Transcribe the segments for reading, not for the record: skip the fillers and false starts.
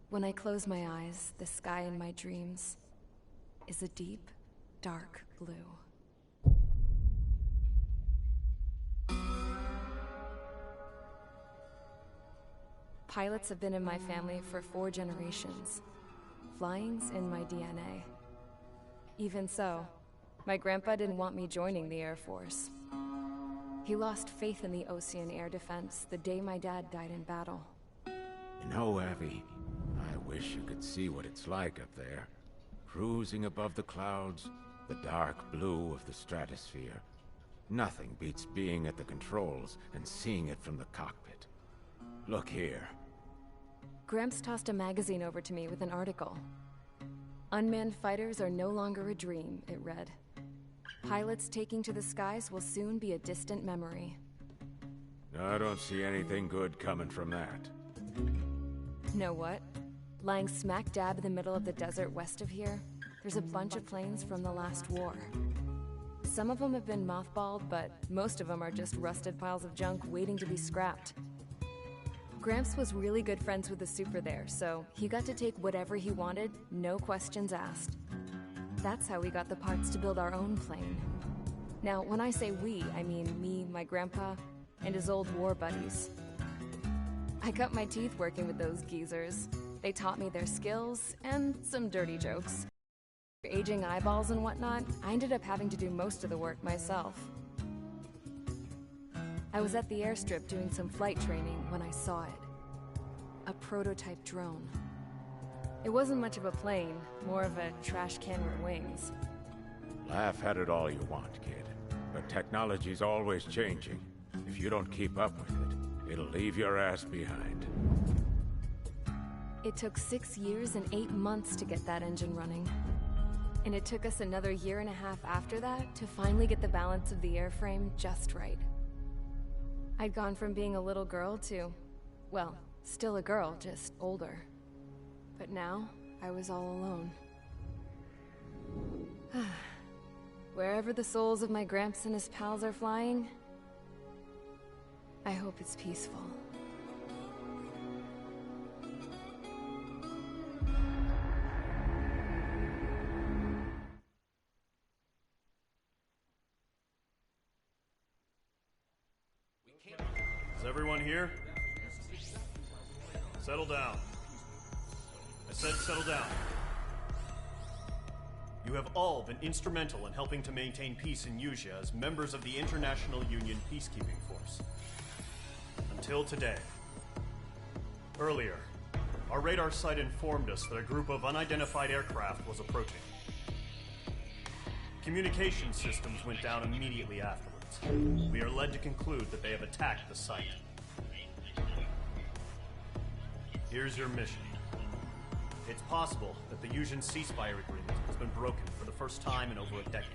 When I close my eyes, the sky in my dreams is a deep, dark blue. Pilots have been in my family for 4 generations. Flying's in my DNA. Even so, my grandpa didn't want me joining the Air Force. He lost faith in the Osean air defense the day my dad died in battle. You know, Abby, I wish you could see what it's like up there. Cruising above the clouds, the dark blue of the stratosphere. Nothing beats being at the controls and seeing it from the cockpit. Look here. Gramps tossed a magazine over to me with an article. Unmanned fighters are no longer a dream, it read. Pilots taking to the skies will soon be a distant memory. I don't see anything good coming from that. Know what? Lying smack dab in the middle of the desert west of here, there's a bunch of planes from the last war. Some of them have been mothballed, but most of them are just rusted piles of junk waiting to be scrapped. Gramps was really good friends with the super there, so he got to take whatever he wanted, no questions asked. That's how we got the parts to build our own plane. Now, when I say we, I mean me, my grandpa, and his old war buddies. I cut my teeth working with those geezers. They taught me their skills, and some dirty jokes. Aging eyeballs and whatnot, I ended up having to do most of the work myself. I was at the airstrip doing some flight training when I saw it. A prototype drone. It wasn't much of a plane, more of a trash can with wings. Laugh at it all you want, kid. But technology's always changing. If you don't keep up with it, it'll leave your ass behind. It took 6 years and 8 months to get that engine running. And it took us another 1.5 years after that to finally get the balance of the airframe just right. I'd gone from being a little girl to, well, still a girl, just older. But now, I was all alone. Wherever the souls of my Gramps and his pals are flying, I hope it's peaceful. Is everyone here? Settle down. I said settle down. You have all been instrumental in helping to maintain peace in Usea as members of the International Union Peacekeeping Force. Until today. Earlier, our radar site informed us that a group of unidentified aircraft was approaching. Communication systems went down immediately afterwards. We are led to conclude that they have attacked the site. Here's your mission. It's possible that the Usean ceasefire agreement has been broken for the first time in over a decade.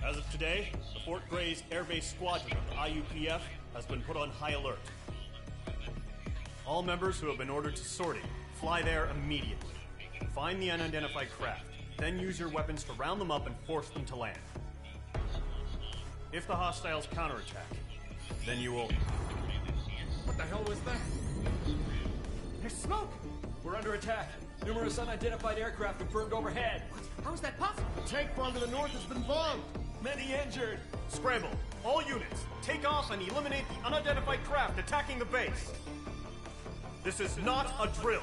As of today, the Fort Grays Air Base Squadron of the IUPF has been put on high alert. All members who have been ordered to sortie, fly there immediately. Find the unidentified craft, then use your weapons to round them up and force them to land. If the hostiles counterattack, then you will... What the hell was that? There's smoke! We're under attack. Numerous unidentified aircraft confirmed overhead. What? How is that possible? The tank farm to the north has been bombed. Many injured. Scramble. All units, take off and eliminate the unidentified craft attacking the base. This is not a drill.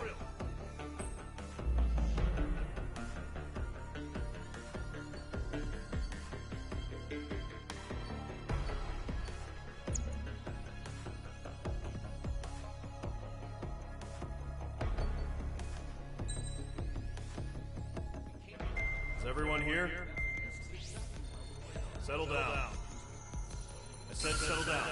Is everyone here? Settle down. I said settle down.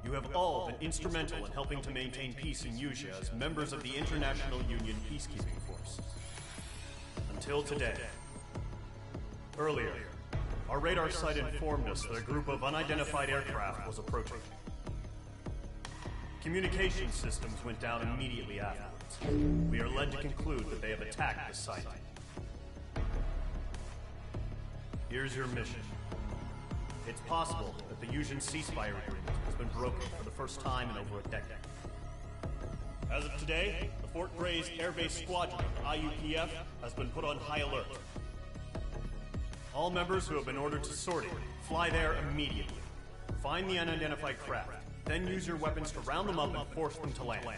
You have all been instrumental in helping to maintain peace in Usea as members of the International Union Peacekeeping Force. Until today. Earlier, our radar site informed us that a group of unidentified aircraft was approaching. Communication systems went down immediately afterwards. We are led to conclude that they have attacked the site. Here's your mission. It's possible that the Usean ceasefire agreement has been broken for the first time in over a decade. As of today, the Fort Grays Air Base Squadron of the IUPF has been put on high alert. All members who have been ordered to sortie, fly there immediately. Find the unidentified craft, then use your weapons to round them up and force them to land.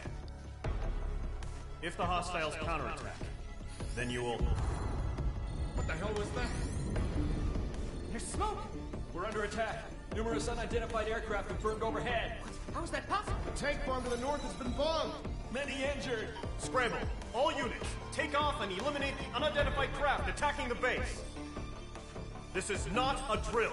If the hostiles counterattack, then you will... What the hell was that? There's smoke! We're under attack. Numerous unidentified aircraft have burned overhead. How is that possible? The tank farm to the north has been bombed. Many injured. Scramble! All units, take off and eliminate the unidentified craft attacking the base! This is not a drill!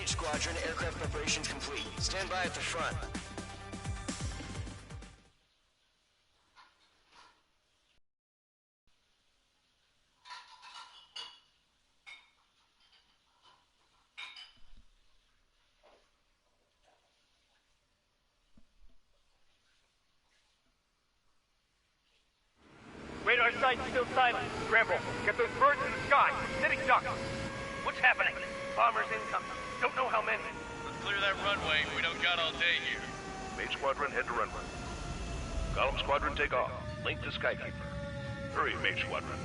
Squadron, aircraft preparations complete. Stand by at the front. Radar site's still silent. Scramble. Get those birds in the sky. Sitting ducks. What's happening? Bombers incoming. Don't know how many. Let's clear that runway. We don't got all day here. Mage Squadron, head to runway. Column Squadron, take off. Link to Skykeeper. Hurry, Mage Squadron.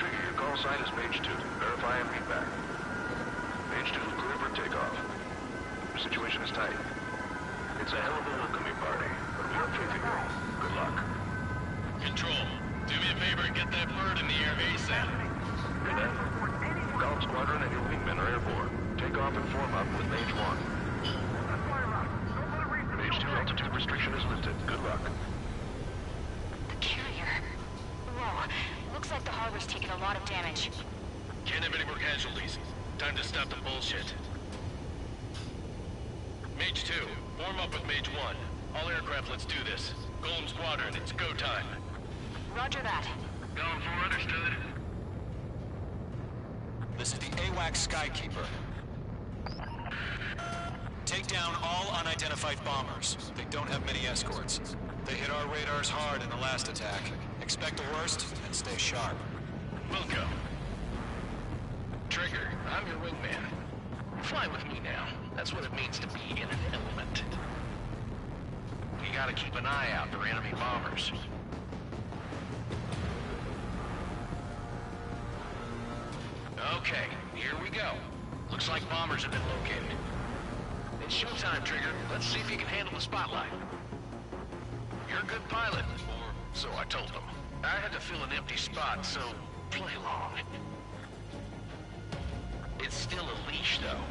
Trigger, your call sign is Mage 2. Verify and feedback. Mage 2, clear for takeoff. The situation is tight. It's a hell of a welcoming party, but we have faith in you. Good luck. Control, do me a favor and get that bird in the air ASAP. Cadet, Column Squadron and your wingmen are airborne. Take off and form up with Mage 1. Mage 2 altitude restriction is lifted. Good luck. The carrier. Whoa. Looks like the harbor's taken a lot of damage. Can't have any more casualties. Time to stop the bullshit. Mage 2, form up with Mage 1. All aircraft, let's do this. Golem Squadron, it's go time. Roger that. Going for understood. This is the AWACS Skykeeper. Take down all unidentified bombers. They don't have many escorts. They hit our radars hard in the last attack. Expect the worst and stay sharp. Wilco. Trigger, I'm your wingman. Fly with me now. That's what it means to be in an element. We gotta keep an eye out for enemy bombers. Okay, here we go. Looks like bombers have been located. It's showtime, Trigger. Let's see if you can handle the spotlight. You're a good pilot, or so I told them. I had to fill an empty spot, so play along. It's still a leash, though.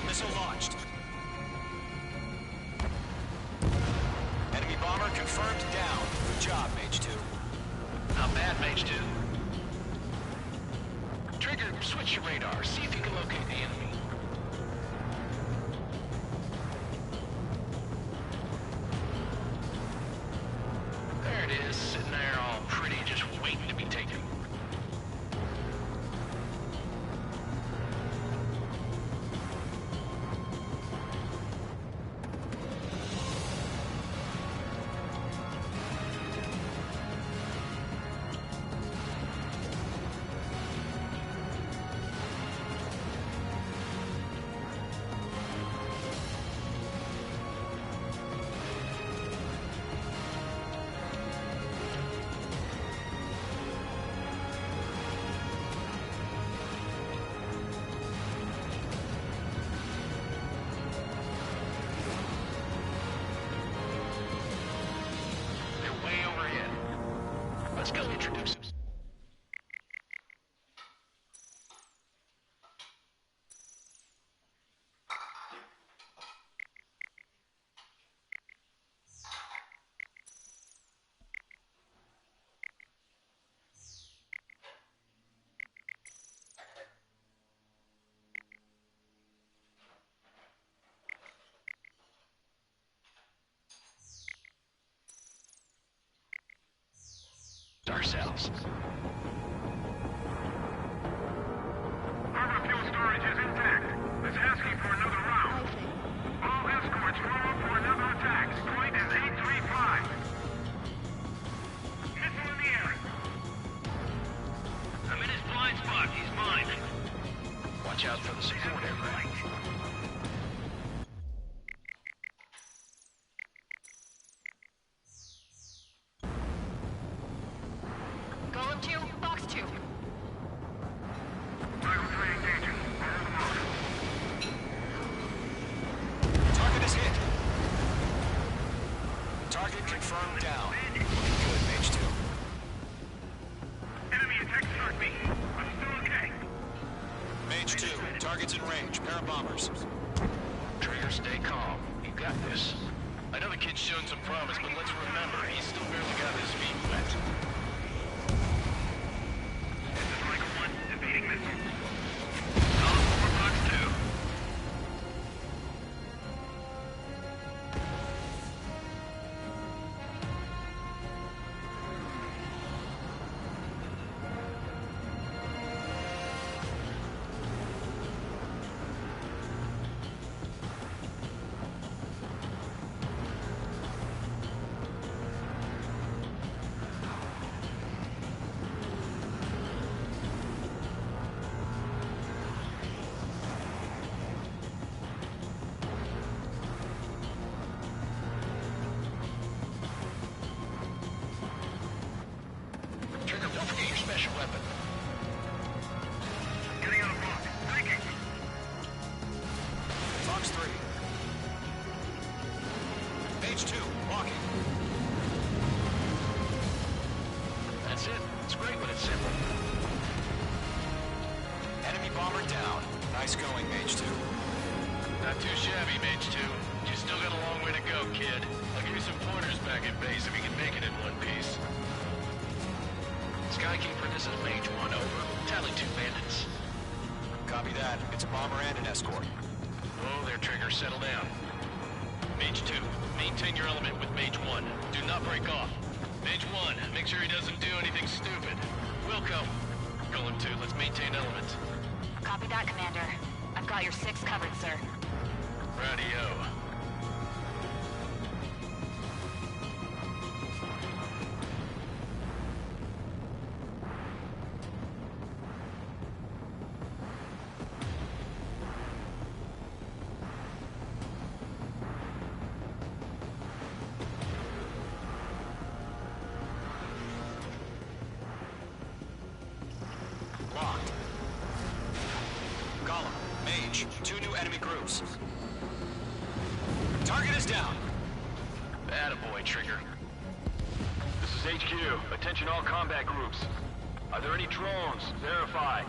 Missile launched. Enemy bomber confirmed down. Good job, Mage 2. Not bad, Mage 2. Trigger, switch your radar. See if you can locate the enemy. There it is, sitting there all pretty, just waiting to be taken. ourselves. Harbor fuel storage is intact. It's asking for another round. All escorts roll up for another attack. Point is 835. Missile in the air. I'm in his blind spot. He's mine. Watch out for the support aircraft. Golem 2, Box 2. Target is hit. Target confirmed down. Good, Mage 2. Enemy attack struck me. I'm still okay. Mage 2, target's in range. Pair of bombers. Trigger, stay calm. You got this. I know the kid's shown some promise, but let's remember, he's still barely got his feet wet. Striker 1, defeating missile. Golem 4, Box 2. Trigger, don't forget your special weapon. Getting out of block. Thinking. Fox 3. Mage 2, walking. That's it. It's great when it's simple. Enemy bomber down. Nice going, Mage 2. Not too shabby, Mage 2. You still got a long way to go, kid. I'll give you some pointers back at base if you can make it in one piece. Skykeeper, this is Mage 1, over. Tally 2 bandits. Copy that. It's a bomber and an escort. Oh, there, Trigger. Settle down. Mage 2, maintain your element with Mage 1. Do not break off. Mage 1, make sure he doesn't do anything stupid. Wilco. Golem 2, let's maintain element. Copy that, Commander. I've got your 6 covered, sir. Radio. Locked. Golem, Mage, 2 new enemy groups. Target is down. Attaboy, Trigger. This is HQ. Attention all combat groups. Are there any drones? Verify.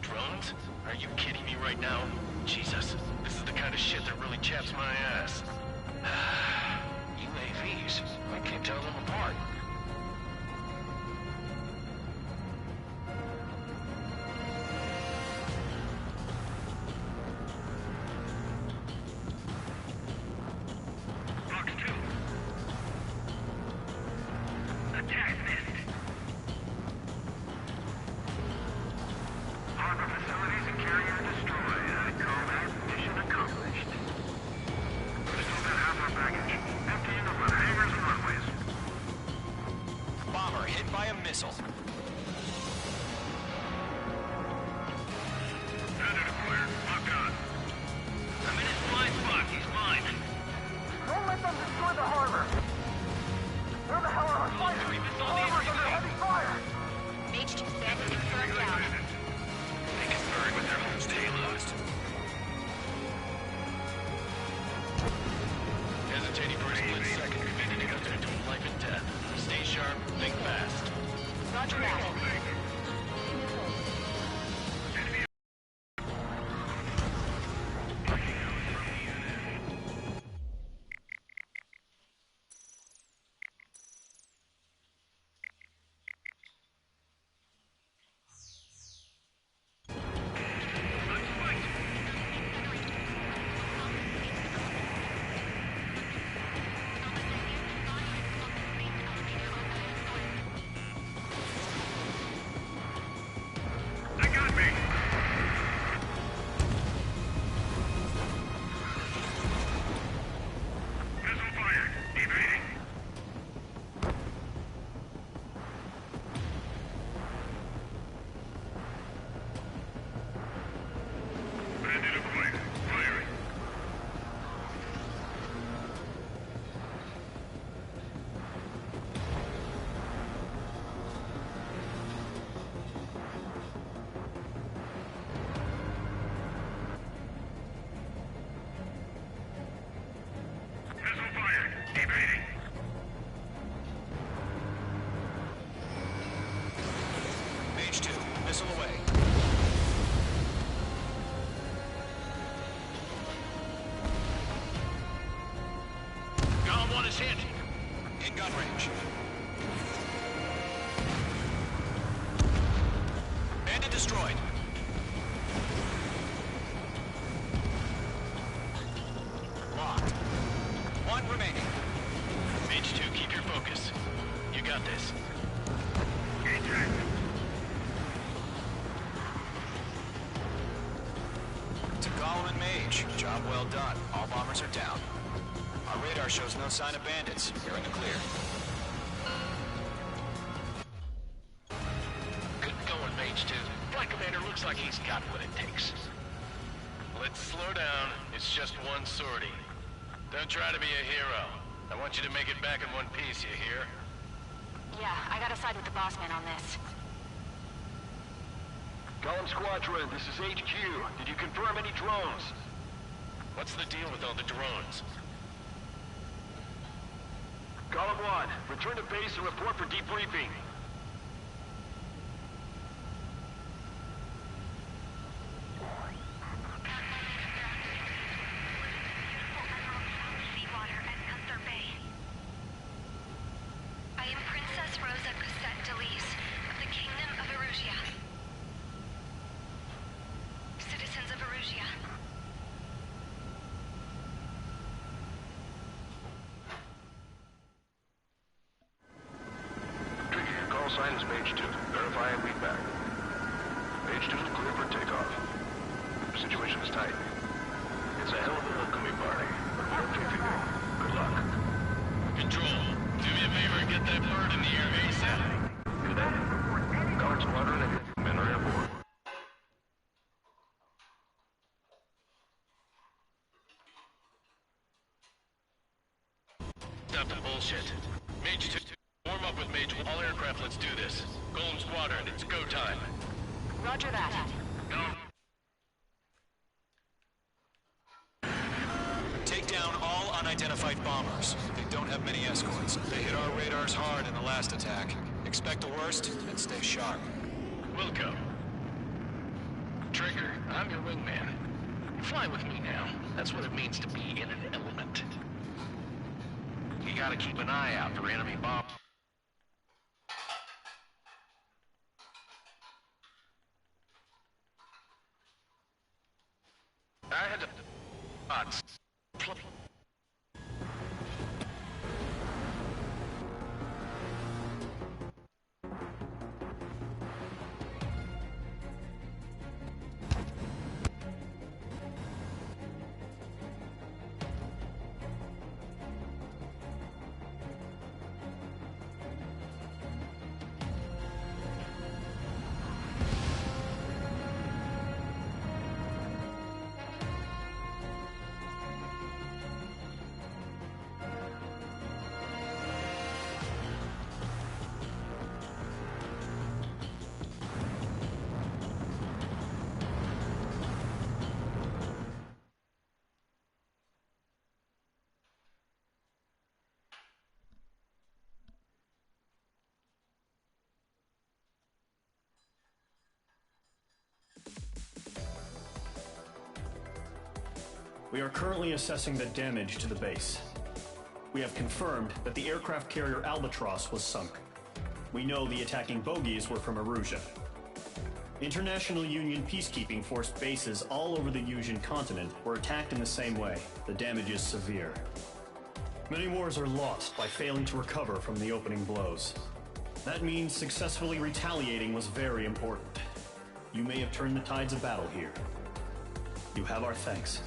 Drones? Are you kidding me right now? Jesus, this is the kind of shit that really chaps my ass. UAVs. I can't tell them apart. Box 2. Attack missed. Harbor facilities and carrier destroyed. I call that mission accomplished. We still got half our baggage. Empty into the hangars and runways. gun range. Bandit destroyed. Locked. One remaining. Mage 2, keep your focus. You got this. To Gollum and Mage, job well done. All bombers are down. Our radar shows no sign of bandits. You're in the clear. Good going, Mage 2. Flight Commander looks like he's got what it takes. Let's slow down. It's just one sortie. Don't try to be a hero. I want you to make it back in one piece, you hear? Yeah, I gotta side with the boss man on this. Gollum Squadron, this is HQ. Did you confirm any drones? What's the deal with all the drones? Gollum 1, return to base and report for debriefing. I am Princess Rosa Cosette Delise of the Kingdom of Erusia. Citizens of Erusia. Trigger, your call sign is Mage 2. Verify and read back. Mage 2 is clear for takeoff. The situation is tight. It's a hell of a welcoming party, but we have faith in you. Good luck. Control, do me a favor and get that bird in the air ASAP. Do that. Gollum Squadron and men are aboard. Stop the bullshit. Mage 2, warm up with Mage 1. All aircraft, let's do this. Golem Squadron, it's go time. Roger that. Go. Take down all unidentified bombers. They don't have many escorts. They hit our radars hard in the last attack. Expect the worst and stay sharp. Wilco. Trigger, I'm your wingman. Fly with me now. That's what it means to be in an element. You gotta keep an eye out for enemy bombs. I had to... We are currently assessing the damage to the base. We have confirmed that the aircraft carrier Albatross was sunk. We know the attacking bogies were from Erusia. International Union peacekeeping force bases all over the Yusian continent were attacked in the same way. The damage is severe. Many wars are lost by failing to recover from the opening blows. That means successfully retaliating was very important. You may have turned the tides of battle here. You have our thanks.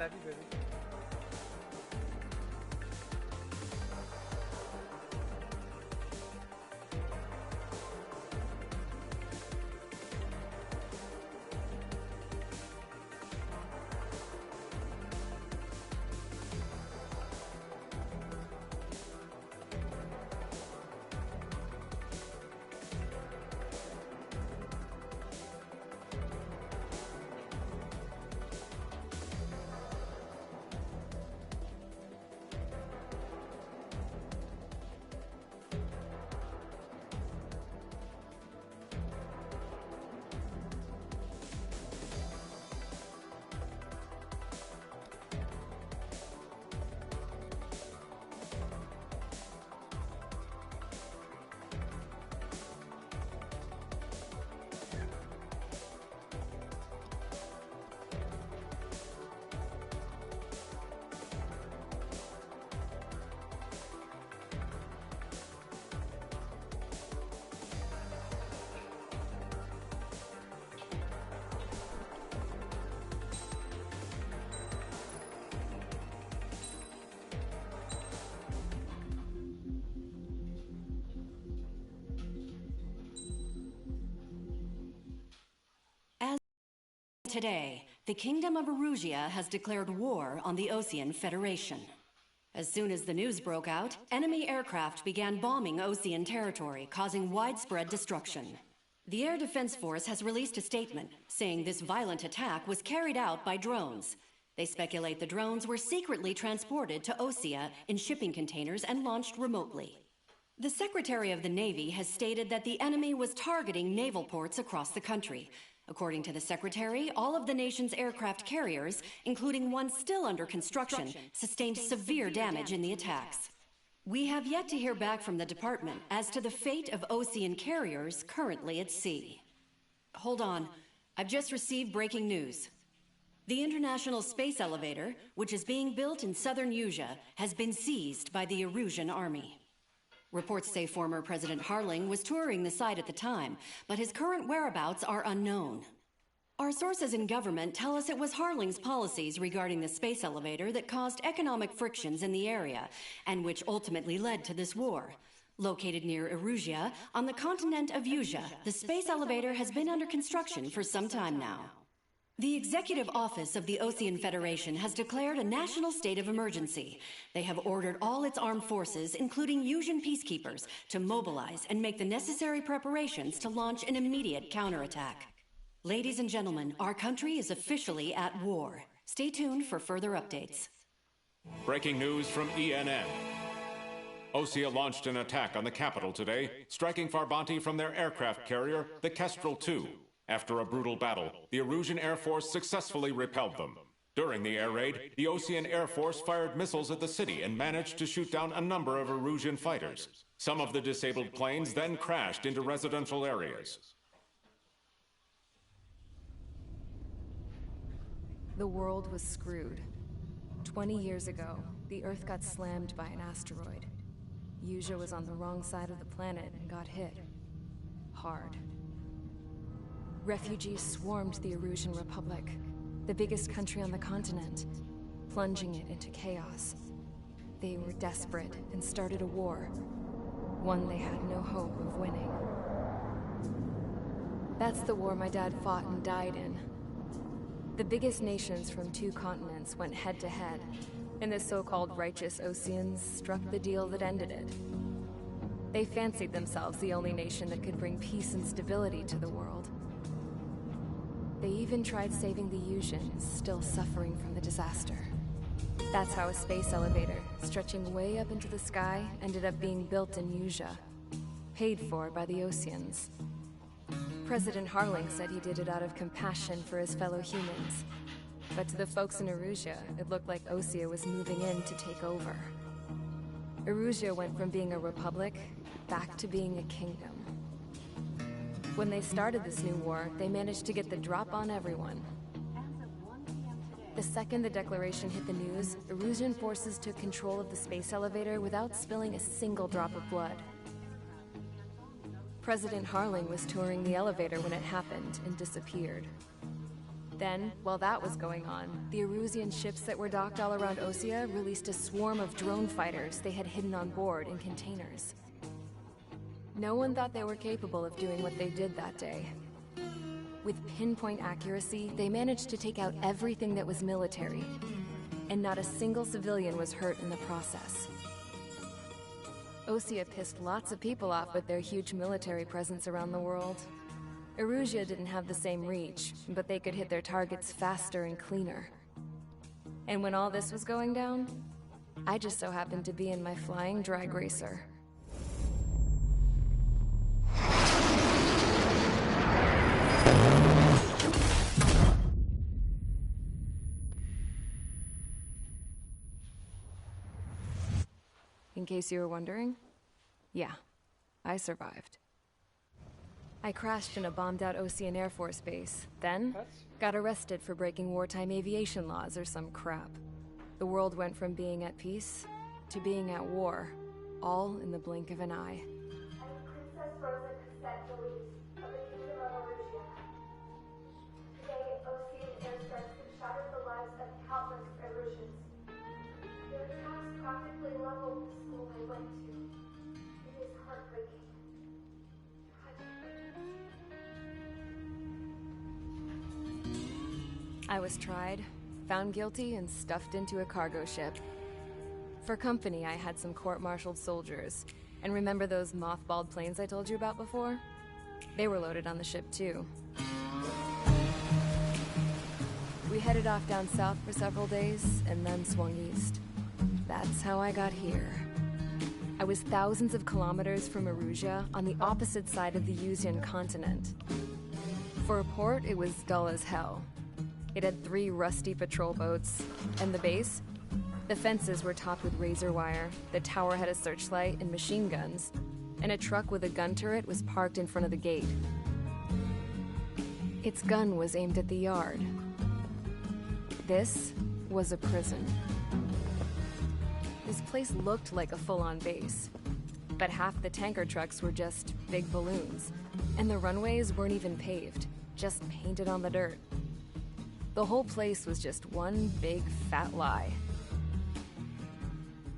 แล้วพี่เบล Today, the Kingdom of Erusia has declared war on the Osean Federation. As soon as the news broke out, enemy aircraft began bombing Osean territory, causing widespread destruction. The Air Defense Force has released a statement saying this violent attack was carried out by drones. They speculate the drones were secretly transported to Osea in shipping containers and launched remotely. The Secretary of the Navy has stated that the enemy was targeting naval ports across the country. According to the Secretary, all of the nation's aircraft carriers, including one still under construction, sustained severe damage in the attacks. We have yet to hear back from the department as to the fate of Osean carriers currently at sea. Hold on, I've just received breaking news. The International Space Elevator, which is being built in southern Usea, has been seized by the Erusian army. Reports say former President Harling was touring the site at the time, but his current whereabouts are unknown. Our sources in government tell us it was Harling's policies regarding the space elevator that caused economic frictions in the area, and which ultimately led to this war. Located near Erusia, on the continent of Usea, the space elevator has been under construction for some time now. The Executive Office of the Osean Federation has declared a national state of emergency. They have ordered all its armed forces, including Usian peacekeepers, to mobilize and make the necessary preparations to launch an immediate counterattack. Ladies and gentlemen, our country is officially at war. Stay tuned for further updates. Breaking news from ENN. Osea launched an attack on the capital today, striking Farbanti from their aircraft carrier, the Kestrel II. After a brutal battle, the Erusian Air Force successfully repelled them. During the air raid, the Osean Air Force fired missiles at the city and managed to shoot down a number of Erusian fighters. Some of the disabled planes then crashed into residential areas. The world was screwed. 20 years ago, the Earth got slammed by an asteroid. Usea was on the wrong side of the planet and got hit. Hard. Refugees swarmed the Erusian Republic, the biggest country on the continent, plunging it into chaos. They were desperate and started a war, one they had no hope of winning. That's the war my dad fought and died in. The biggest nations from 2 continents went head-to-head, and the so-called righteous Oseans struck the deal that ended it. They fancied themselves the only nation that could bring peace and stability to the world. They even tried saving the Usians, still suffering from the disaster. That's how a space elevator, stretching way up into the sky, ended up being built in Usea, paid for by the Oseans. President Harling said he did it out of compassion for his fellow humans. But to the folks in Erusia, it looked like Osea was moving in to take over. Erusia went from being a republic back to being a kingdom. When they started this new war, they managed to get the drop on everyone. The second the declaration hit the news, Erusian forces took control of the space elevator without spilling a single drop of blood. President Harling was touring the elevator when it happened and disappeared. Then, while that was going on, the Erusian ships that were docked all around Osea released a swarm of drone fighters they had hidden on board in containers. No one thought they were capable of doing what they did that day. With pinpoint accuracy, they managed to take out everything that was military, and not a single civilian was hurt in the process. Osea pissed lots of people off with their huge military presence around the world. Erusia didn't have the same reach, but they could hit their targets faster and cleaner. And when all this was going down, I just so happened to be in my flying drag racer. In case you were wondering, yeah, I survived. I crashed in a bombed-out Osean Air Force base, then got arrested for breaking wartime aviation laws or some crap. The world went from being at peace to being at war, all in the blink of an eye. Princess Rosa Cassette Louise of the Kingdom of Erusia. Today, Osean airstrikes have shattered the lives of countless Erusians. Their attacks practically leveled the school I went to. It is heartbreaking. I was tried, found guilty, and stuffed into a cargo ship. For company, I had some court-martialed soldiers. And remember those mothballed planes I told you about before? They were loaded on the ship, too. We headed off down south for several days, and then swung east. That's how I got here. I was thousands of kilometers from Erusia, on the opposite side of the Usian continent. For a port, it was dull as hell. It had 3 rusty patrol boats, and the base? The fences were topped with razor wire, the tower had a searchlight and machine guns, and a truck with a gun turret was parked in front of the gate. Its gun was aimed at the yard. This was a prison. This place looked like a full-on base, but half the tanker trucks were just big balloons, and the runways weren't even paved, just painted on the dirt. The whole place was just one big fat lie.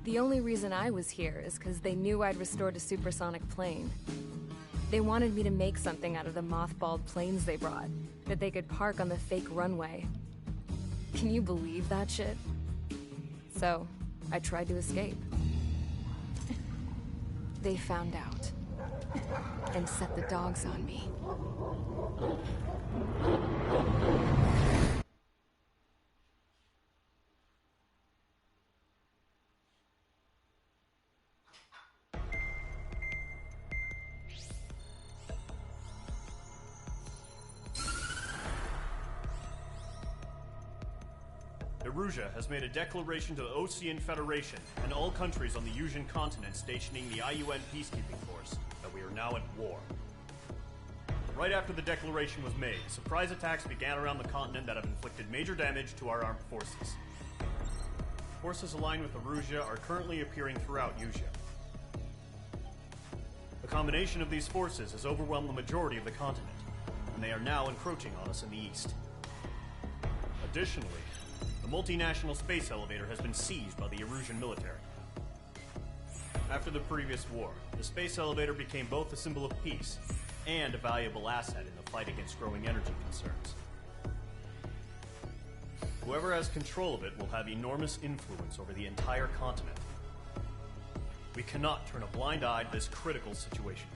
The only reason I was here is because they knew I'd restored a supersonic plane. They wanted me to make something out of the mothballed planes they brought, that they could park on the fake runway. Can you believe that shit? So, I tried to escape. They found out, and set the dogs on me. Erusia has made a declaration to the Osean Federation and all countries on the Usian continent stationing the IUN peacekeeping force that we are now at war. Right after the declaration was made, surprise attacks began around the continent that have inflicted major damage to our armed forces. Forces aligned with Erusia are currently appearing throughout Usia. The combination of these forces has overwhelmed the majority of the continent, and they are now encroaching on us in the east. Additionally, the multinational space elevator has been seized by the Erusian military. After the previous war, the space elevator became both a symbol of peace and a valuable asset in the fight against growing energy concerns. Whoever has control of it will have enormous influence over the entire continent. We cannot turn a blind eye to this critical situation.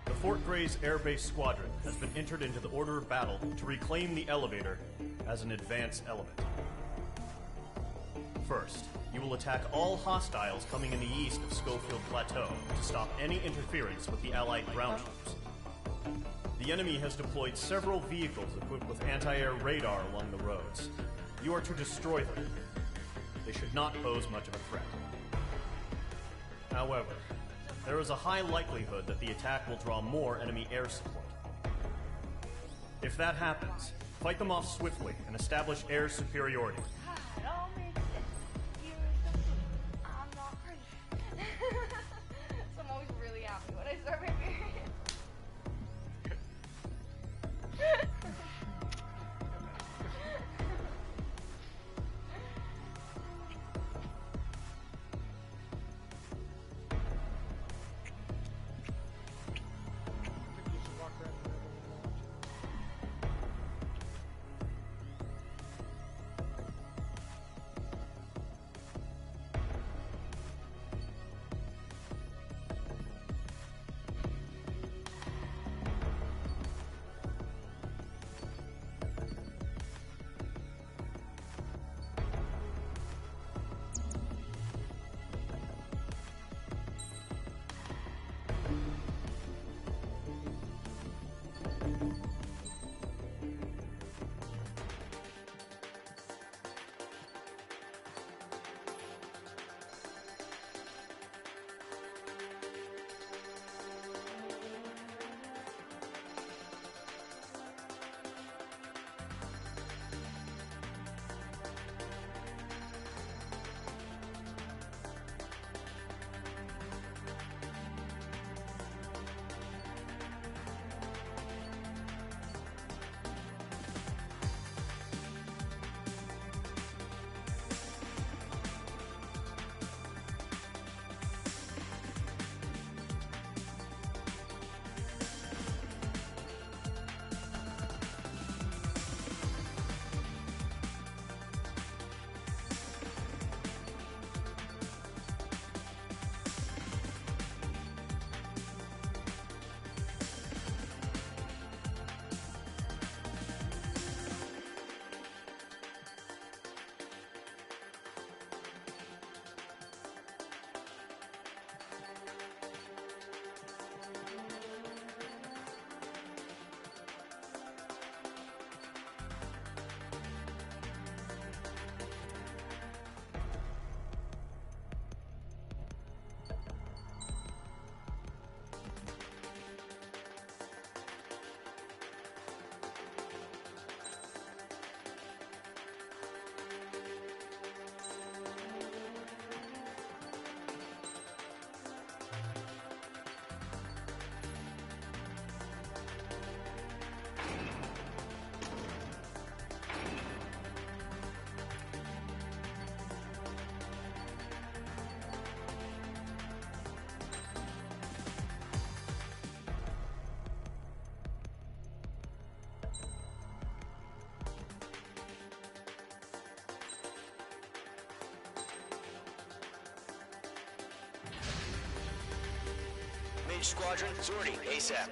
The Fort Grays Air Base Squadron has been entered into the order of battle to reclaim the elevator as an advance element. First, you will attack all hostiles coming in the east of Schofield Plateau to stop any interference with the Allied ground troops. The enemy has deployed several vehicles equipped with anti-air radar along the roads. You are to destroy them. They should not pose much of a threat. However, there is a high likelihood that the attack will draw more enemy air support. If that happens, fight them off swiftly and establish air superiority. It all makes sense. I'm not crazy. So I'm always really happy when I start my period. Mage Squadron, sortie ASAP.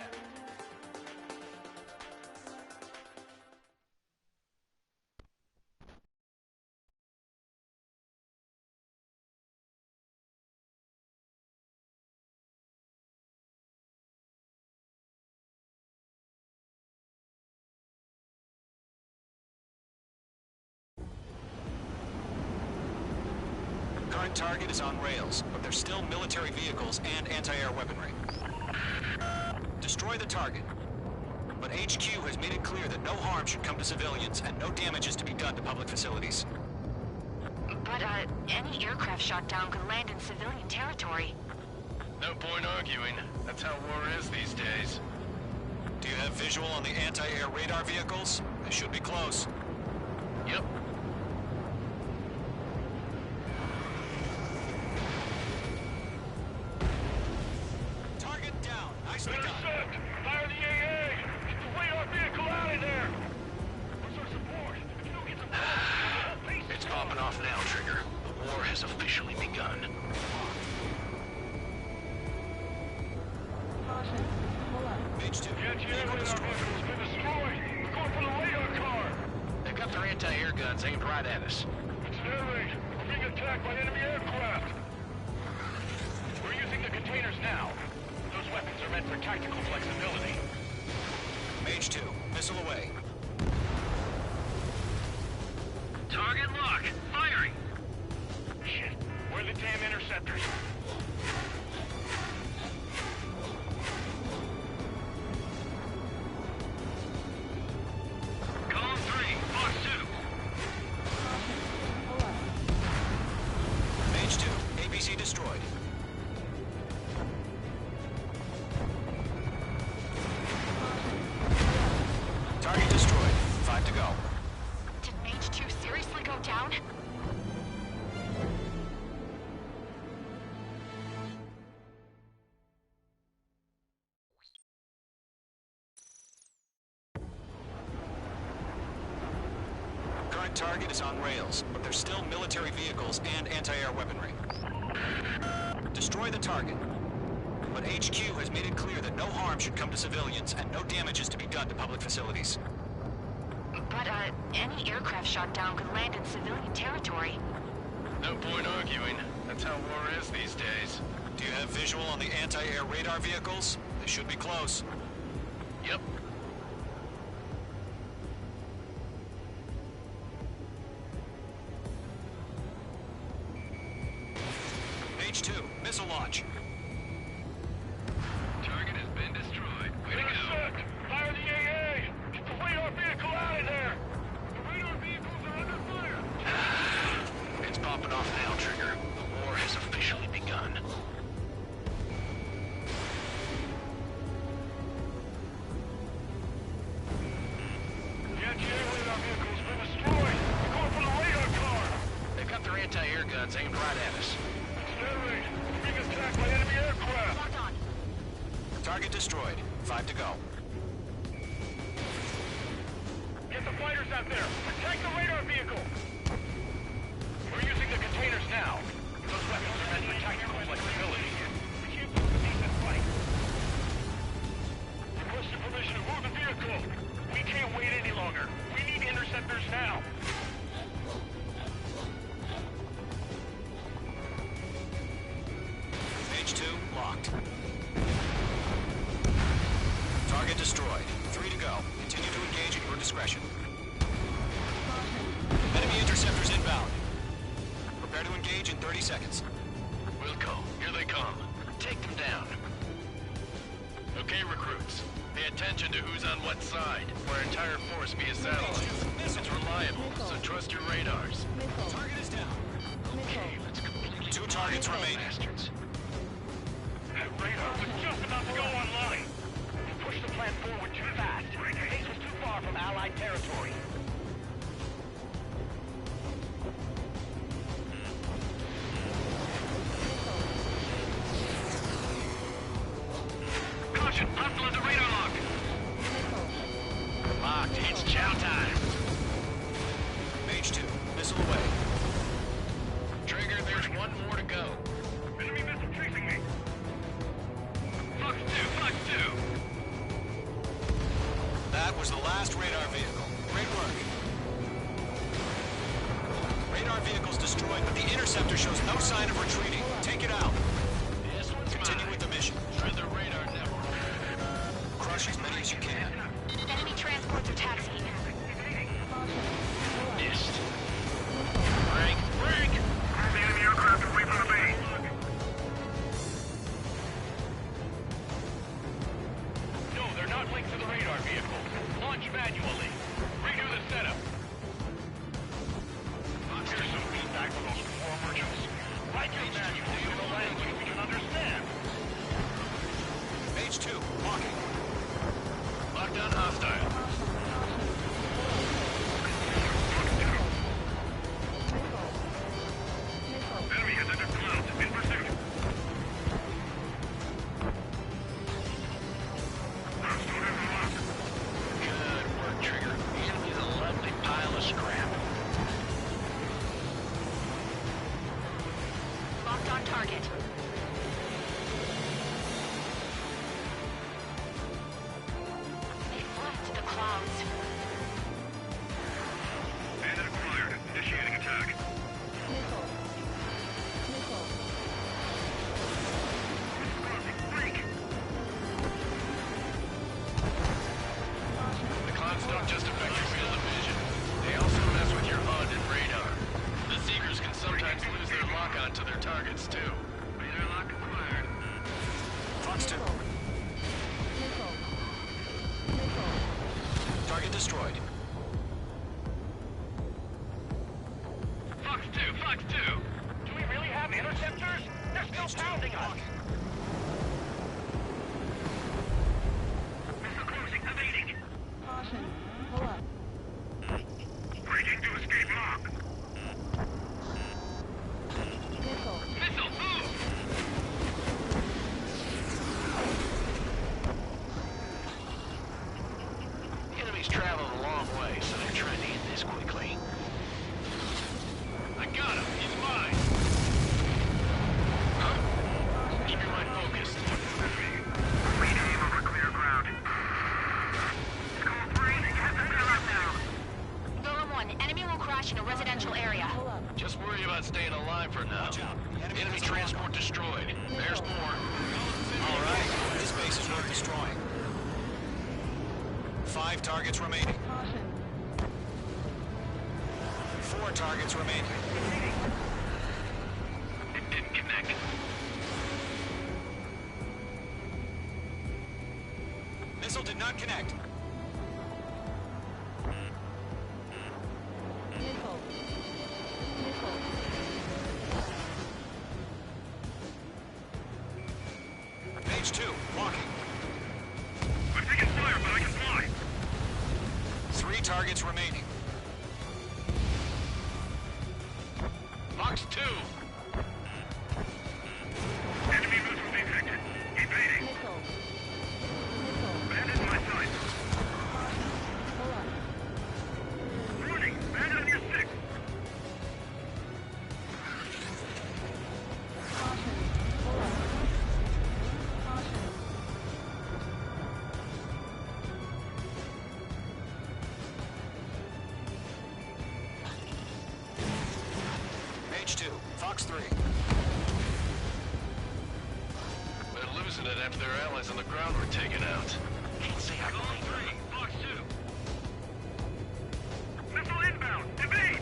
Current target is on rails, but there's still military vehicles and anti-air weaponry. Destroy the target. But HQ has made it clear that no harm should come to civilians and no damage is to be done to public facilities. But, any aircraft shot down could land in civilian territory. No point arguing. That's how war is these days. Do you have visual on the anti-air radar vehicles? They should be close. Yep. Target down. Nicely done. Intercept! Fire the AA! Get the radar vehicle out of there! Where's our support? If you don't get support, It's popping off now, Trigger. The war has officially begun. Mage 2. Anti-air radar vehicle's been destroyed! We're going for the radar car! They've got their anti-air guns aimed right at us. It's an air raid! We're being attacked by enemy aircraft! We're using the containers now. Those weapons are meant for tactical flexibility. Mage 2. Missile away. Target lock. Firing. Shit. Where are the damn interceptors? Column 3, Fox 2. Mage 2. APC destroyed. Target destroyed. 5 to go. Did Mage 2 seriously go down? Current target is on rails, but there's still military vehicles and anti-air weaponry. Destroy the target. But HQ has made it clear that no harm should come to civilians and no damage is to be done to public facilities. But, any aircraft shot down could land in civilian territory. No point arguing. That's how war is these days. Do you have visual on the anti-air radar vehicles? They should be close. Yep. Mage 2, missile launch. Target has been destroyed. Way to go. Intercept! Fire the AA! Get the radar vehicle out of there! The radar vehicles are under fire! It's popping off now, Trigger. The war has officially begun. The anti-air radar vehicle's been destroyed! We're going for the radar car! They've got their anti-air guns aimed right at us. It's an air raid! We're being attacked by enemy aircraft! Locked on. Target destroyed. 5 to go. Get the fighters out there! Attack the radar vehicle! We're using the containers now. Those weapons are meant for tactical flexibility. We can't lose the decent fight. Requesting permission to move the vehicle. We can't wait any longer. We need interceptors now. Mage 2, locked. Target destroyed. 3 to go. Continue to engage at your discretion. Enemy interceptors inbound. Prepare to engage in 30 seconds. Wilco, here they come. Take them down. Okay, recruits. Pay attention to who's on what side. Our entire force via satellite. It's reliable, so trust your radars. Target is down. Okay, let's completely... 2 targets remain. Bastards. That radar was just about to go online. You pushed the plan forward too fast. The base was too far from Allied territory. Caution, hostile at the radar lock. Locked, it's chow time. Mage 2, missile away. Trigger, there's one more to go. Enemy missile chasing me. Fox last radar vehicle. Great work. Radar vehicle's destroyed, but the interceptor shows no sign of retreating. Take it out. Continue with the mission. Through the radar network. Crush as many as you can. Enemy transports are taxiing. Missed. Break! The enemy aircraft away from the base. No, they're not linked to the radar vehicle. Launch manually. Redo the setup. Here's some feedback from those four merchants. Write your manual in a language we can understand. Page 2, walking. Lockdown hostile. Enemy has entered clouds in pursuit. Good work, Trigger. The enemy's a lovely pile of scrap. Locked on target. They fled to the clouds. Bandit acquired. Initiating attack. The clouds don't just affect your field of vision. They also mess with your HUD and radar. The Seekers can sometimes lose their lock-on to their targets, too. Radar lock acquired. Fox 2. Target destroyed. Fox 2! Do we really have interceptors? They're still pounding us! Missile closing, evading! Caution. Pull up. Breaking to escape lock! Missile. Missile, move! The enemy's traveled a long way, so they're trying to end this quickly. I got him! He's mine! Huh? Keep your mind focused. Rename over clear ground. Skull 3, get the clear up now! Golem 1, enemy will crash in a residential area. Pull up. Just worry about staying alive for now. Watch out. Enemy transport destroyed. There's more. All right, this base is worth destroying. 5 targets remaining. Caution. 4 targets remaining. It didn't connect. Missile did not connect. Missile. Missile. Page 2, walking. I'm taking fire, but I can fly! 3 targets remaining. Fox 2! Enemy missile detected. Evading. Missile. Missile. Bandit in my sight. Pull up. Running! Bandit on your 6! Caution. Pull up. Caution. Page 2, Fox 3. They're losing it after their allies on the ground were taken out. Can't say I believe them. Fox 2! Missile inbound! Evade!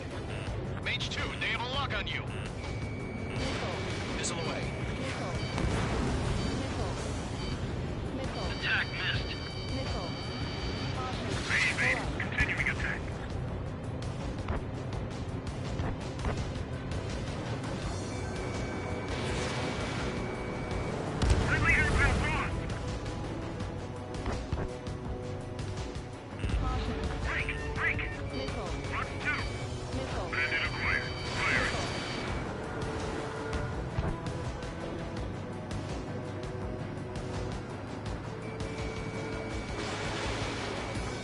Mage 2, they have a lock on you. Missile. Missile away. Missile. Missile. Missile. Attack missed. Missile. Caution. Evade! Pull up. Continuing attack. Friendly aircraft lost! Caution. Break! Missile. Fox 2! Missile. Bandit acquired. Fire it. Missile.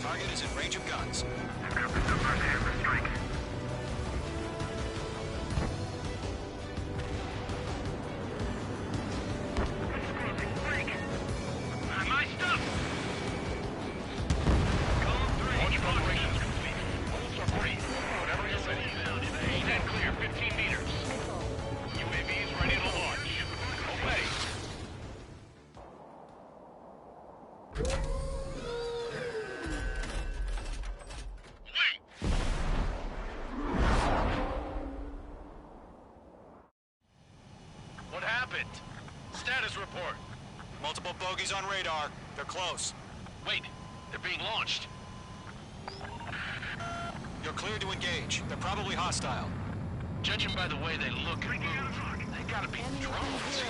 Target is in range of guns. Got the numbers and the strike. My stuff! Column 3, bogies on radar. They're close. Wait, they're being launched. You're cleared to engage. They're probably hostile. Judging by the way they look and move, they gotta be drones.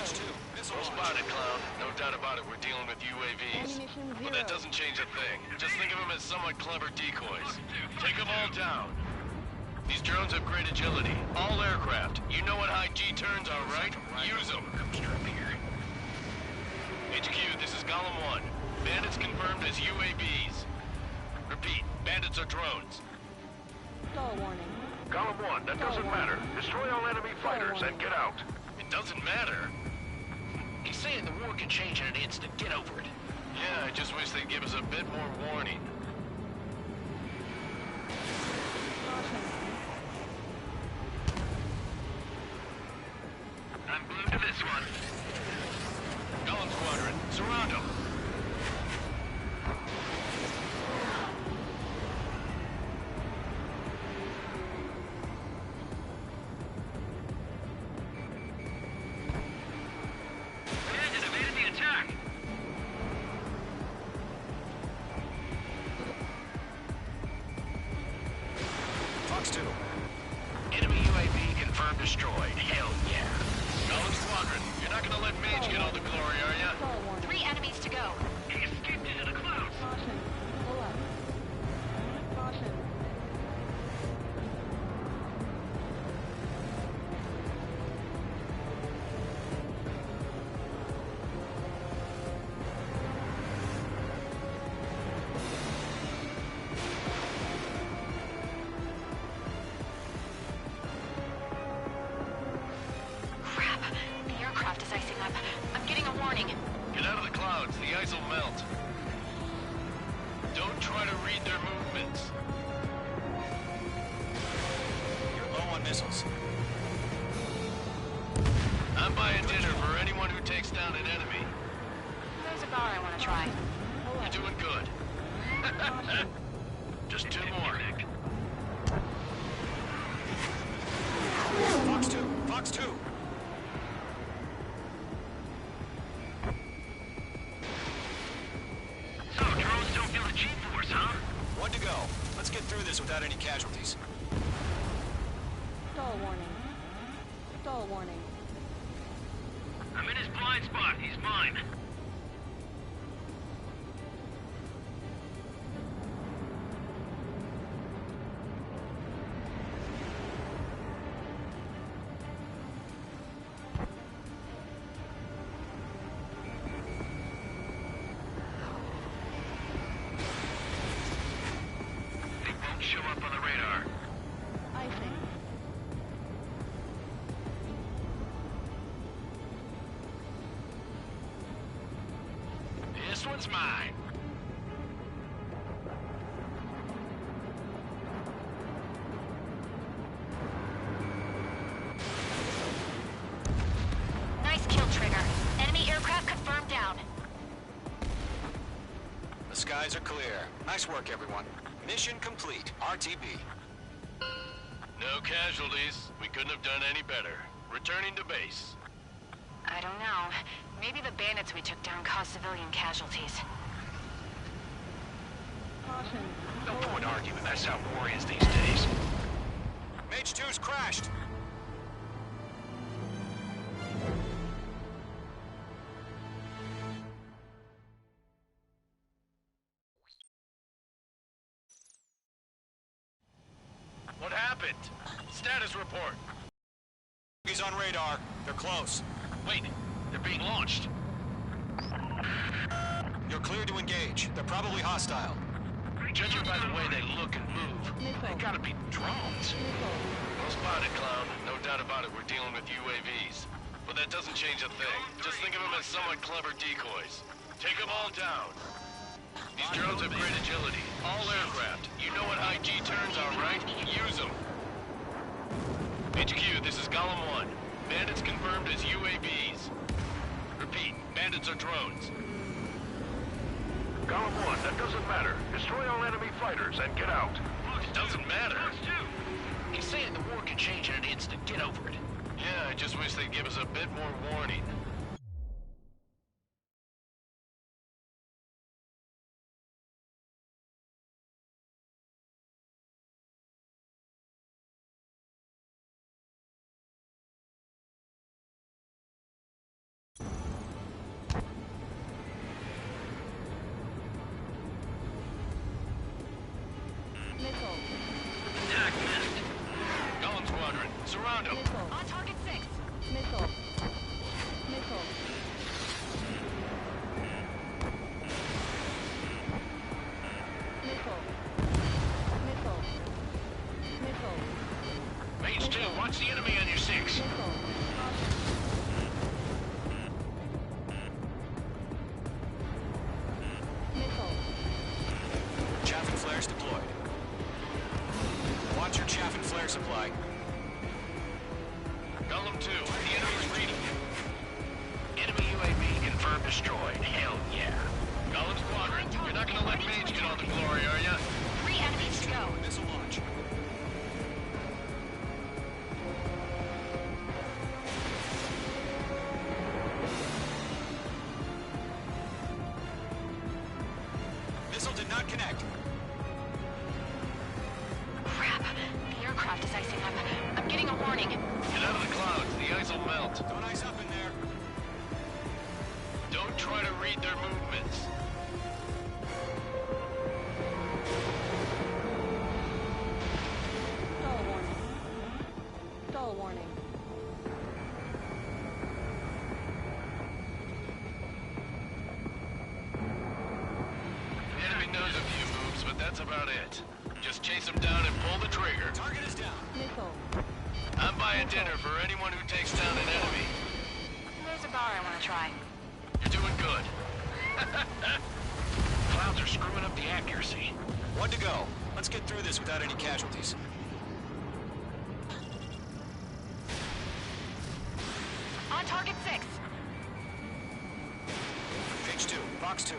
Well spotted, Cloud. No doubt about it, we're dealing with UAVs. But that doesn't change a thing. Just think of them as somewhat clever decoys. Take them all down. These drones have great agility. All aircraft. You know what high G turns are, right? Use them. HQ, this is Golem 1. Bandits confirmed as UAVs. Repeat, bandits are drones. Stall warning. Golem 1, that doesn't matter. Destroy all enemy fighters and get out. It doesn't matter. He's saying the war can change in an instant. Get over it. Yeah, I just wish they'd give us a bit more warning. I'm glued to this one. Golem Squadron, surround them. Bandit evaded the attack. Fox 2. Enemy UAV confirmed destroyed. Hell yeah. Golem Squadron, you're not gonna let Mage get all the glory, are ya? 3 enemies to go. He escaped into the clouds. Caution. Pull up. Caution. Crap. The aircraft is icing up. I'm getting a warning. Get out of the clouds, the ice will melt. Don't try to read their movements. You're low on missiles. I'm buying dinner for anyone who takes down an enemy. There's a bar I want to try. You're doing good. Just 2 more. Fox 2. Fox 2. So, drones don't feel the G-force, huh? 1 to go. Let's get through this without any casualties. Stall warning. Stall warning. I'm in his blind spot. He's mine. They won't show up on the radar. Icing. This one's mine. Nice kill, Trigger. Enemy aircraft confirmed down. The skies are clear. Nice work, everyone. Mission complete. RTB. No casualties. We couldn't have done any better. Returning to base. I don't know. Maybe the bandits we took down caused civilian casualties. Caution. No point arguing. That's how war is these days. Mage 2's crashed. What happened? Status report. He's on radar. They're close. Wait, they're being launched. You're cleared to engage. They're probably hostile. Judging by the way they look and move, they gotta be drones. Well spotted, Clown. No doubt about it, we're dealing with UAVs. But that doesn't change a thing. Just think of them as somewhat clever decoys. Take them all down. These drones have great agility. All aircraft. You know what high G turns are, right? Use them. HQ, this is Golem 1. Bandits confirmed as UAVs. Repeat, bandits are drones. Golem 1, that doesn't matter. Destroy all enemy fighters and get out. It doesn't matter. He's saying the war can change in an instant. Get over it. Yeah, I just wish they'd give us a bit more warning. Found him. On target 6. Missile. Missile. Missile. Missile. Missile. Mage 2, watch the enemy on your 6. Missile. Missile. Chaff and flares deployed. Watch your chaff and flare supply. Golem 2, the enemy's reading you. Enemy UAV confirmed destroyed. Hell yeah. Golem Squadron, you're not gonna let Mage get all the glory, are ya? 3 enemies to go. Missile launch. Missile did not connect. Crap. The aircraft is icing up. I'm getting a warning. Get out of the clouds, the ice will melt. Don't ice up in there. Don't try to read their movements. Stall warning. Stall warning. The enemy knows a few moves, but that's about it. Just chase them down and pull the trigger. Target is down. Missile. I'm buying dinner for anyone who takes down an enemy. There's a bar I want to try. You're doing good. Clouds are screwing up the accuracy. 1 to go. Let's get through this without any casualties. On target 6. Page 2, Fox 2.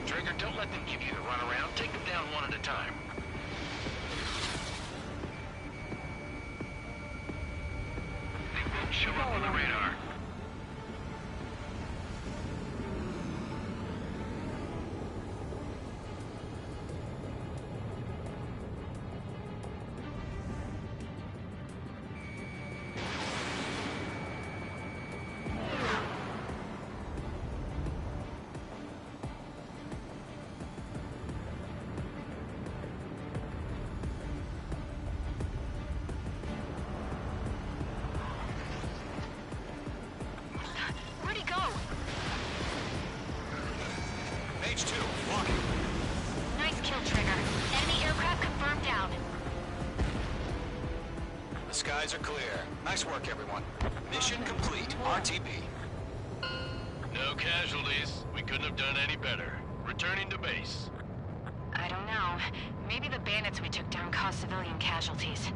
Trigger, don't let them give you the runaround. Take them down one at a time. They won't show up on the radar. Where'd he go? Page 2, walking. Nice kill, Trigger. Enemy aircraft confirmed down. The skies are clear. Nice work, everyone. Mission complete. RTB. No casualties. We couldn't have done any better. Returning to base. I don't know. Maybe the bandits we took down caused civilian casualties.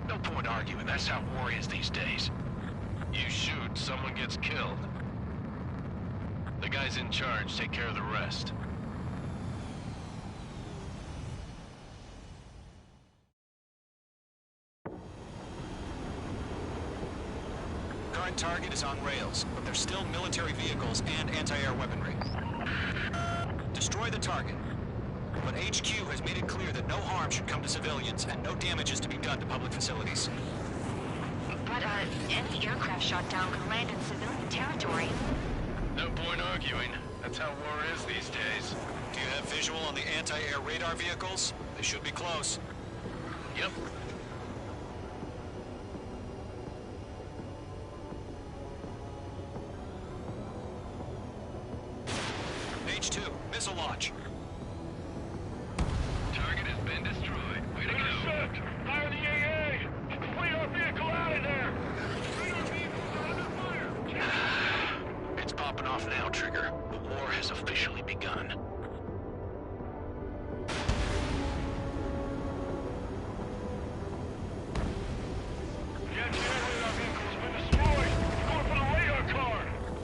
No point arguing. That's how war is these days. You shoot, someone gets killed. The guys in charge take care of the rest. Current target is on rails, but there's still military vehicles and anti-air weaponry. Destroy the target. But HQ has made it clear that no harm should come to civilians and no damage is to be done to public facilities. But, any aircraft shot down could land in civilian territory. No point arguing. That's how war is these days. Do you have visual on the anti-air radar vehicles? They should be close. Yep. Page 2, missile launch. Target has been destroyed. Way to go. Intercept! Fire the AA! Complete our vehicle out of there! It's popping off now, Trigger. The war has officially begun. The anti-air vehicle has been destroyed! Going for the radar car!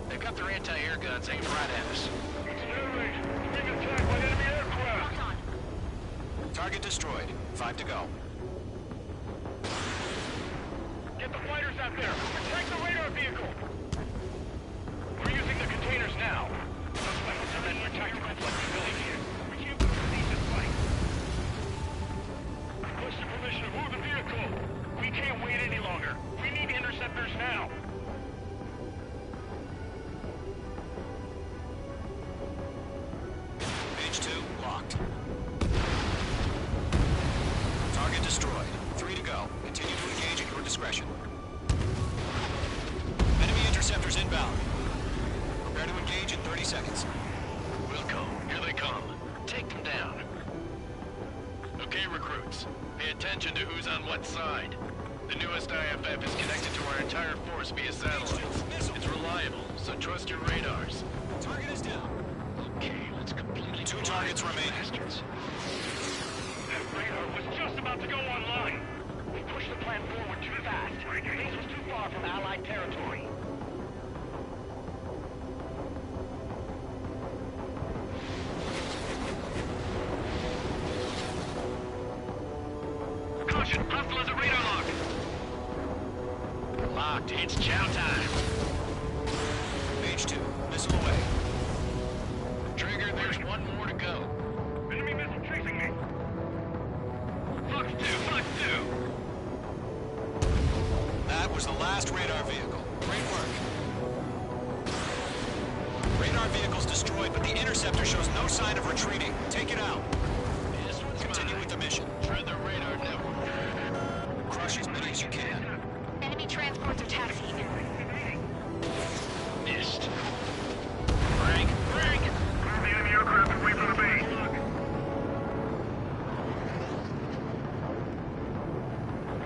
They've got their anti-air guns aimed right at us. Accelerate! Being attacked by enemy aircraft! Locked on. Target destroyed. 5 to go. Get the fighters out there! Protect the radar vehicle! We're using the containers now. Suspects are in for tactical flexibility here. We can't proceed this fight. Request your permission to move the vehicle. We can't wait any longer. We need interceptors now. recruits. Pay attention to who's on what side. The newest IFF is connected to our entire force via satellites. It's reliable, so trust your radars. Target is down. Okay, let's completely... 2 targets remaining. That radar was just about to go online. We pushed the plan forward too fast. Base was too far from Allied territory. Caution, hostile has a radar lock. Locked, it's chow time. Mage 2, missile away. Trigger, there's one more to go. Enemy missile chasing me. Fox 2, Fox 2. That was the last radar vehicle. Great work. Radar vehicle's destroyed, but the interceptor shows no sign of retreating. Take it out. Continue with the mission. Tread the radar network. Crush as many as you can. Enemy transports are taxiing. Missed. Frank! Move the enemy aircraft away from the base.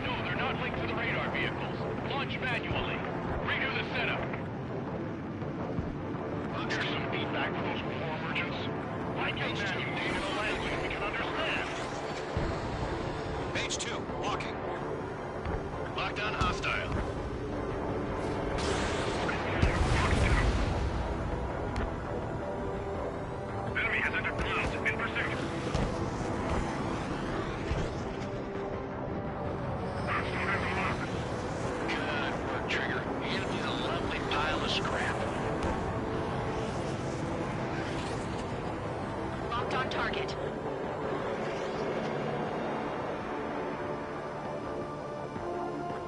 No, they're not linked to the radar vehicles. Launch manually. Redo the setup. There's some feedback from those reform merchants. Why can't you name in a language we can understand? Mage 2, walking. Locked on hostile. Enemy has entered clouds in pursuit. Good work, Trigger. The enemy's a lovely pile of scrap. Locked on target.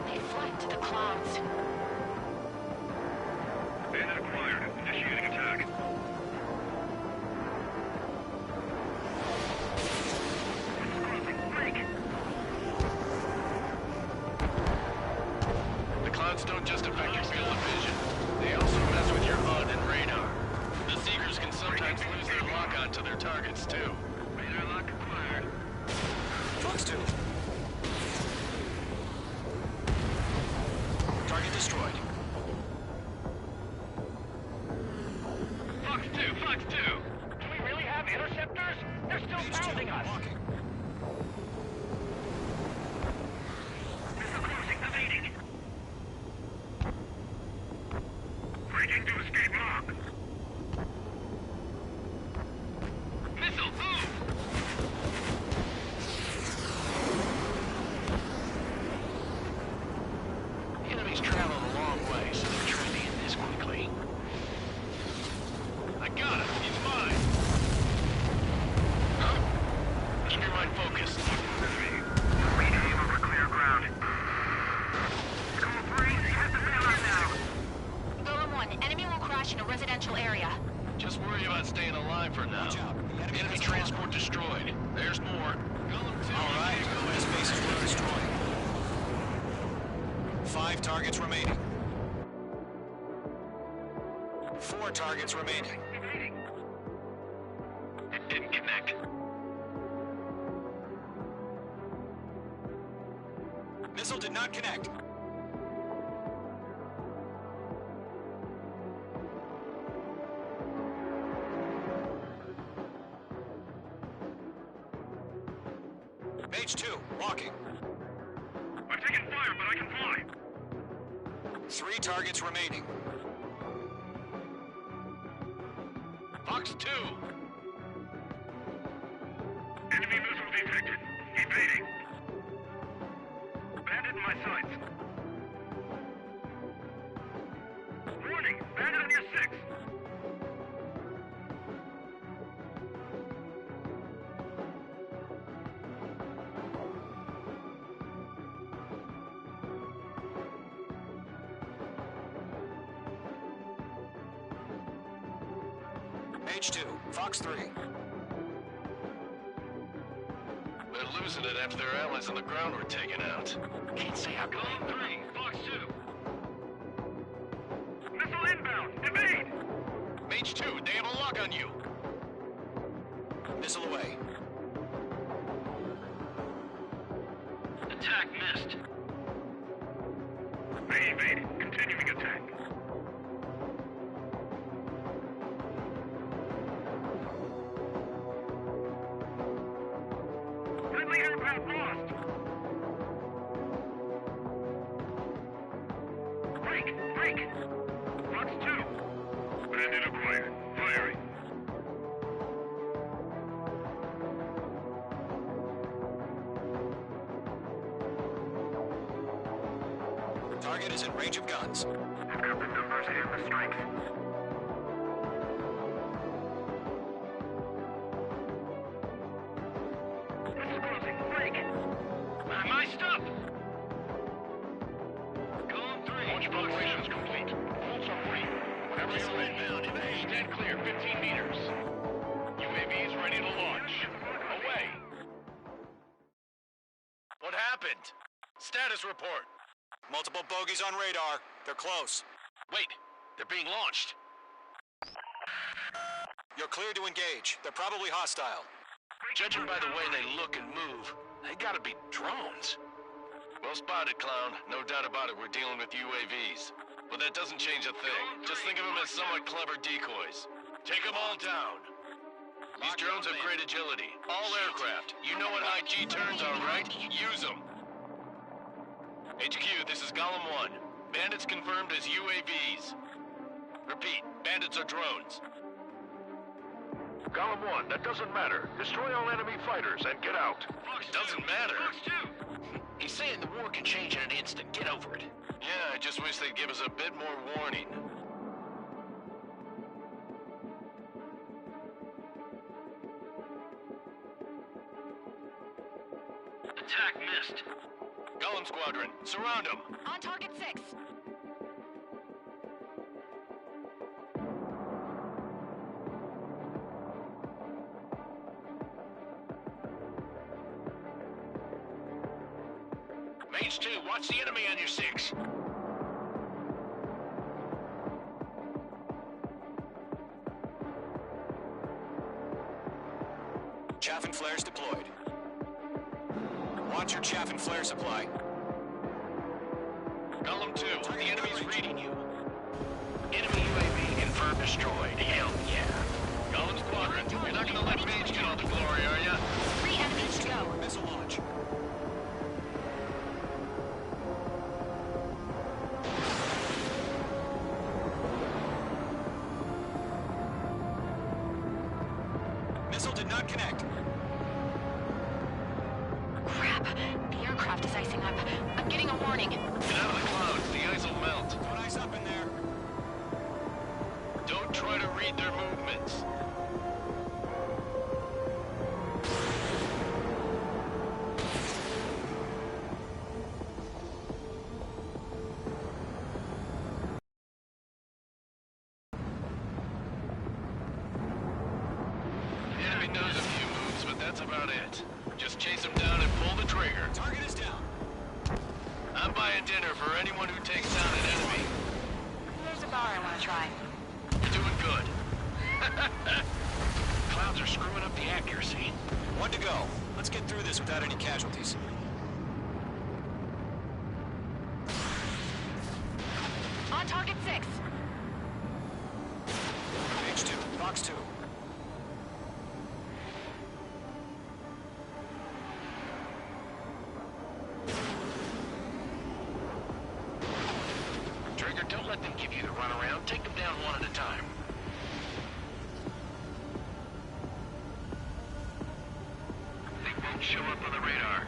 They fled to the clouds. Bandit acquired. Initiating attack. The clouds don't just affect your field of vision. They also mess with your HUD and radar. The Seekers can sometimes lose their lock-on to their targets, too. Radar lock acquired. Fox 2. Target destroyed. Fox 2, Fox 2. Do we really have interceptors? They're still pounding us. Walking. Missile crossing, evading. Breaking to escape lock. Missile, move! The enemy's traveled a long way, so they're trending in this quickly. I got him! He's mine! Huh? Keep your mind focused. Rename over clear ground. School 3, hit the radar now. Golem 1, enemy will crash in a residential area. Just worry about staying alive for now. Watch out. The Enemy transport destroyed. There's more. All right, this base is well destroyed. 5 targets remaining. 4 targets remaining. It didn't connect. Missile did not connect. Mage 2, walking. I'm taking fire, but I can fly. 3 targets remaining. Fox 2! Enemy missile detected. Evading. Bandit in my sights. Warning! Bandit on your 6! Mage 2, Fox 3. They're losing it after their allies on the ground were taken out. Can't say how come. Golem 3, Fox 2. Missile inbound! Evade! Mage 2, they have a lock on you! Missile away. Attack missed. They evaded. Continuing attack. Friendly aircraft lost. Break! Fox 2. Bandit acquired. Firing. Target is in range of guns. I've got the numbers and the strength. Exposing. Break. My stuff. Column 3. Launch preparations complete. Bolts are free. Whenever you're ready. Inbound. Stand clear. 15 meters. UAVs ready to launch. Away. What happened? Status report. Multiple bogies on radar. They're close. Wait, they're being launched. You're clear to engage. They're probably hostile. Judging by the way they look and move, they gotta be drones. Well spotted, Clown. No doubt about it, we're dealing with UAVs. But that doesn't change a thing. Just think of them as somewhat clever decoys. Take them all down. These drones have great agility. All aircraft. You know what high G turns are, right? Use them. HQ, this is Golem 1. Bandits confirmed as UAVs. Repeat, bandits are drones. Golem 1, that doesn't matter. Destroy all enemy fighters and get out. Doesn't matter. He's saying the war can change in an instant. Get over it. Yeah, I just wish they'd give us a bit more warning. Attack missed. Golem Squadron, surround them. On target 6. Mage 2, watch the enemy on your 6. Chaff and flares deployed. Watch your chaff and flare supply. Golem 2, the enemy's reading you. Enemy UAV confirmed destroyed. Hell yeah. Golem Squadron, you're not gonna let Mage get all the glory, are ya? 3 enemies to go. Missile launch. Missile did not connect. Crap. The aircraft is icing up. I'm getting a warning. Get out of the clouds, the ice will melt. Don't ice up in there. Don't try to read their movements. The enemy knows a few moves, but that's about it. Just chase them down and pull the trigger. Target is down. I'm buying dinner for anyone who takes down an enemy. There's a bar I want to try. You're doing good. Clouds are screwing up the accuracy. 1 to go. Let's get through this without any casualties. On target 6. Mage 2, Fox 2. Trigger, don't let them give you the runaround. Take them down one at a time. They won't show up on the radar.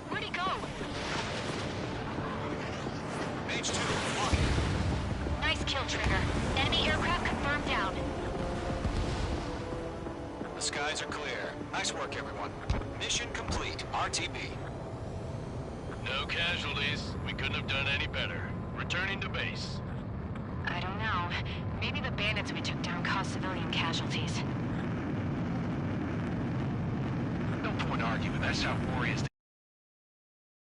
Where'd he go? Mage 2, walking. Nice kill, Trigger. Enemy aircraft confirmed down. The skies are clear. Nice work, everyone. Mission complete. RTB. No casualties. We couldn't have done any better. Returning to base. I don't know. Maybe the bandits we took down caused civilian casualties. No point arguing. That's how war is.